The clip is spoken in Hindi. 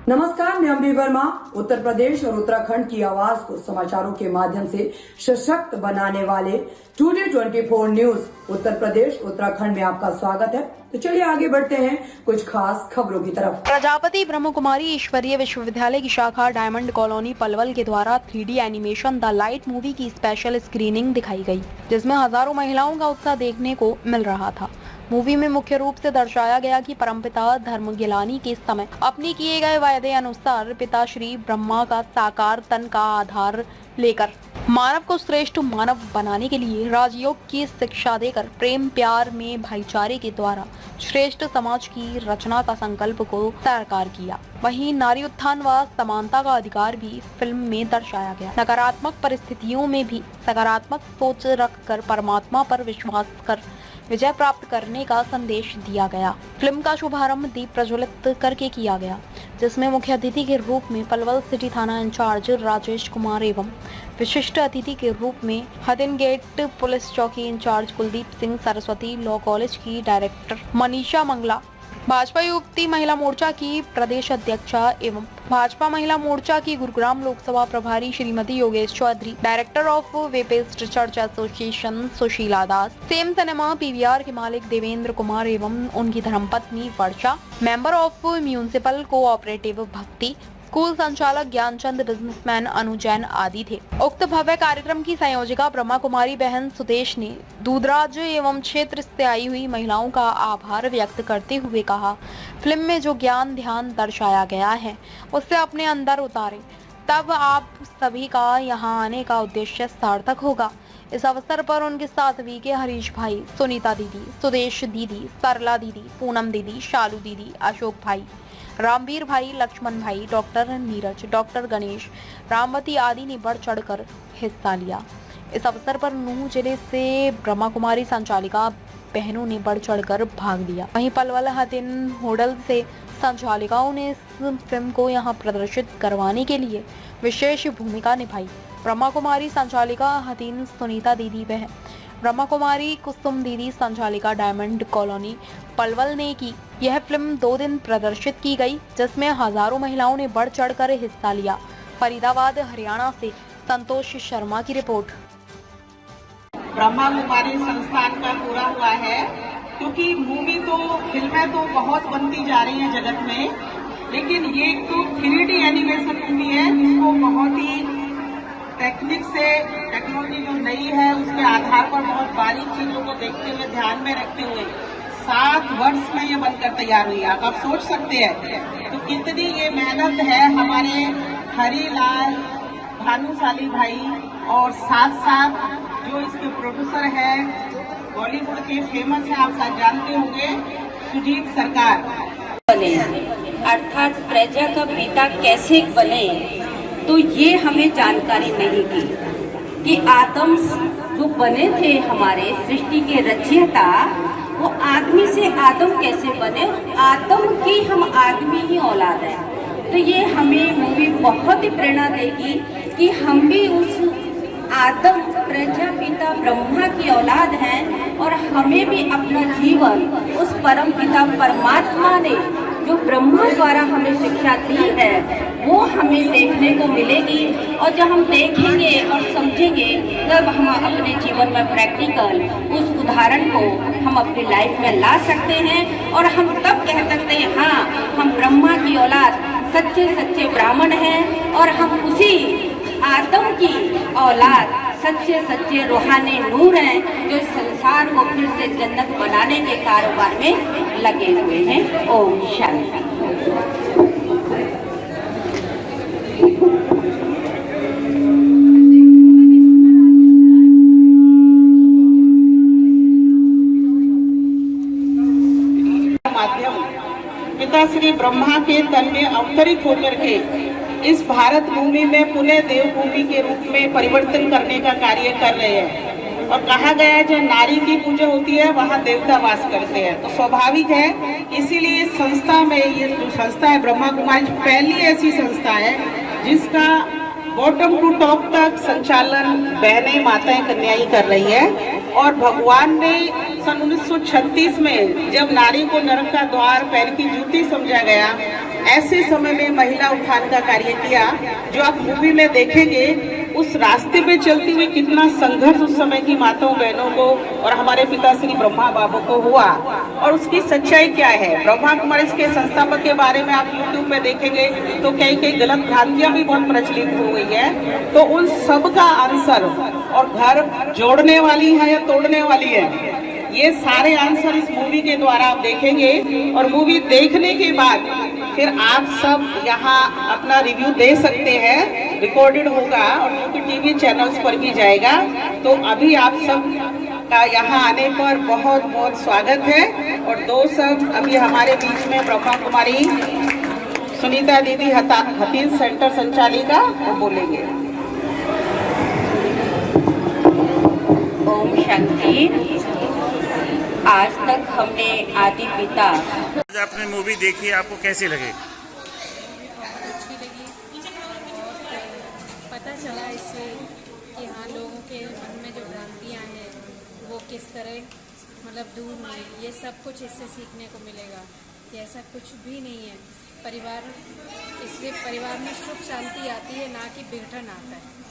नमस्कार, मैं अम्बी वर्मा। उत्तर प्रदेश और उत्तराखंड की आवाज को समाचारों के माध्यम से सशक्त बनाने वाले टुडे 24 न्यूज उत्तर प्रदेश उत्तराखंड में आपका स्वागत है। तो चलिए आगे बढ़ते हैं कुछ खास खबरों की तरफ। प्रजापति ब्रह्म कुमारी ईश्वरीय विश्वविद्यालय की शाखा डायमंड कॉलोनी पलवल के द्वारा 3D animation the light movie की स्पेशल स्क्रीनिंग दिखाई गई, जिसमें हजारों महिलाओं का उत्साह देखने को मिल रहा था। मूवी में मुख्य रूप से दर्शाया गया कि परमपिता धर्मगिलानी के समय अपने किए गए वायदे अनुसार पिता श्री ब्रह्मा का साकार तन का आधार लेकर मानव को श्रेष्ठ मानव बनाने के लिए राजयोग की शिक्षा देकर प्रेम प्यार में भाईचारे के द्वारा श्रेष्ठ समाज की रचना का संकल्प को साकार किया। वहीं नारी उत्थान व समानता का अधिकार भी फिल्म में दर्शाया गया। नकारात्मक परिस्थितियों में भी सकारात्मक सोच रखकर परमात्मा पर विश्वास कर विजय प्राप्त करने का संदेश दिया गया। फिल्म का शुभारंभ दीप प्रज्वलित करके किया गया, जिसमें मुख्य अतिथि के रूप में पलवल सिटी थाना इंचार्ज राजेश कुमार एवं विशिष्ट अतिथि के रूप में हदिन गेट पुलिस चौकी incharge Kuldeep Singh, Saraswati law college की डायरेक्टर मनीषा मंगला, भाजपा युवती महिला मोर्चा की प्रदेश अध्यक्षा एवं भाजपा महिला मोर्चा की गुरुग्राम लोकसभा प्रभारी श्रीमती योगेश चौधरी, डायरेक्टर ऑफ वेपेस्ट चर्च एसोसिएशन सुशीला दास, सेम सिनेमा पीवीआर के मालिक देवेंद्र कुमार एवं उनकी धर्मपत्नी Varsha, member of municipal cooperative Bhakti, school संचालक ज्ञानचंद, बिजनेसमैन अनु जैन आदि थे। उक्त भव्य कार्यक्रम की संयोजिका ब्रह्मा कुमारी बहन सुदेश ने दूधराज एवं क्षेत्र से आई हुई महिलाओं का आभार व्यक्त करते हुए कहा, फिल्म में जो ज्ञान ध्यान दर्शाया गया है उससे अपने अंदर उतारे, तब आप सभी का यहाँ आने का उद्देश्य सार्थक होगा। इस अवसर पर उनके साथ वीके हरीश भाई, सुनीता दीदी, सुदेश दीदी, सरला दीदी, पूनम दीदी, शालू दीदी, अशोक भाई, रामवीर भाई, लक्ष्मण भाई, डॉक्टर नीरज, डॉक्टर गणेश, रामवती आदि ने बढ़ चढ़कर हिस्सा लिया। इस अवसर पर नूह जिले से ब्रह्मा कुमारी संचालिका बहनों ने बढ़ चढ़कर भाग लिया। वहीं पलवल हतिन होडल से संचालिकाओं ने इस फिल्म को यहां प्रदर्शित करवाने के लिए विशेष भूमिका निभाई। ब्रह्मा कुमारी संचालिका हतिन सुनीता दीदी, बहन ब्रह्मा कुमारी कुसुम दीदी, संचालिका डायमंड कॉलोनी पलवल ने की। यह फिल्म 2 दिन प्रदर्शित की गई, जिसमें हजारों महिलाओं ने बढ़ चढ़कर हिस्सा लिया। फरीदाबाद हरियाणा से संतोष शर्मा की रिपोर्ट। ब्रह्मा कुमारी संस्थान का पूरा हुआ है, क्योंकि मूवी तो फिल्में तो बहुत बनती जा रही हैं जगत में, लेकिन ये तो 3D एनिमेशन मूवी है जिसको बहुत ही टेक्निक से टेक्नोलॉजी जो नई है उसके आधार पर बहुत बारीक चीजों को देखते हुए ध्यान में रखते हुए 7 वर्ष में ये बनकर तैयार हुई। आप सोच सकते हैं तो कितनी ये मेहनत है हमारे हरीलाल भानुशाली भाई, और साथ साथ जो इसके प्रोड्यूसर है बॉलीवुड के फेमस है, आप सब जानते होंगे, सुजीत सरकार। बने अर्थात प्रजा का पिता कैसे बने, तो ये हमें जानकारी नहीं थी कि आदम जो बने थे हमारे सृष्टि के रचयिता, वो आदमी से आदम कैसे बने, आदम की हम आदमी ही औलाद है। तो ये हमें मूवी बहुत ही प्रेरणा देगी कि हम भी उस आदम प्रजापिता ब्रह्मा की औलाद हैं, और हमें भी अपना जीवन उस परम पिता परमात्मा ने जो ब्रह्मा द्वारा हमें शिक्षा दी है वो हमें देखने को मिलेगी। और जब हम देखेंगे और समझेंगे तब हम अपने जीवन में प्रैक्टिकल उस उदाहरण को हम अपनी लाइफ में ला सकते हैं, और हम तब कह सकते हैं हाँ, हम ब्रह्मा की औलाद सच्चे सच्चे ब्राह्मण हैं, और हम उसी आदम की औलाद सच्चे सच्चे रूहानी नूर हैं जो इस संसार को फिर से जन्नत बनाने के कारोबार में लगे हुए हैं। ओम शांति। माध्यम पिता श्री ब्रह्मा के तन में अवतरित होकर के इस भारत भूमि में पुनः देवभूमि के रूप में परिवर्तन करने का कार्य कर रहे हैं। और कहा गया है जहाँ नारी की पूजा होती है वहाँ देवता वास करते हैं, तो स्वाभाविक है। इसीलिए संस्था में ये जो संस्था है ब्रह्मा कुमारी पहली ऐसी संस्था है जिसका बॉटम टू टॉप तक संचालन बहनें माताएं कन्याएं कर रही है। और भगवान ने सन 1936 में जब नारी को नरक का द्वार पैर की जूती समझा गया, ऐसे समय में महिला उत्थान का कार्य किया। जो आप मूवी में देखेंगे उस रास्ते पे चलती हुई कितना संघर्ष उस समय की माताओं बहनों को और हमारे पिता श्री ब्रह्मा बाबू को हुआ और उसकी सच्चाई क्या है। ब्रह्मा कुमारी के संस्थापक के बारे में आप यूट्यूब पे देखेंगे तो कई गलत भ्रांतियां भी बहुत प्रचलित हो गई है। तो उन सब का आंसर, और घर जोड़ने वाली है या तोड़ने वाली है, ये सारे आंसर इस मूवी के द्वारा आप देखेंगे। और मूवी देखने के बाद फिर आप सब यहाँ अपना रिव्यू दे सकते हैं, रिकॉर्डेड होगा और टीवी चैनल्स पर भी जाएगा। तो अभी आप सब का यहाँ आने पर बहुत बहुत स्वागत है। और दोस्त अभी हमारे बीच में ब्रह्मा कुमारी सुनीता दीदी हतीन सेंटर संचालिका वो बोलेंगे। ओम शांति। आज तक हमने आदि पिता आपने मूवी देखी, आपको कैसी लगी? अच्छी लगी और पता चला इससे कि हाँ, लोगों के मन में जो भ्रांतियाँ हैं वो किस तरह मतलब दूर हुई। ये सब कुछ इससे सीखने को मिलेगा कि ऐसा कुछ भी नहीं है। परिवार, इसलिए परिवार में सुख शांति आती है, ना कि विघटन आता है।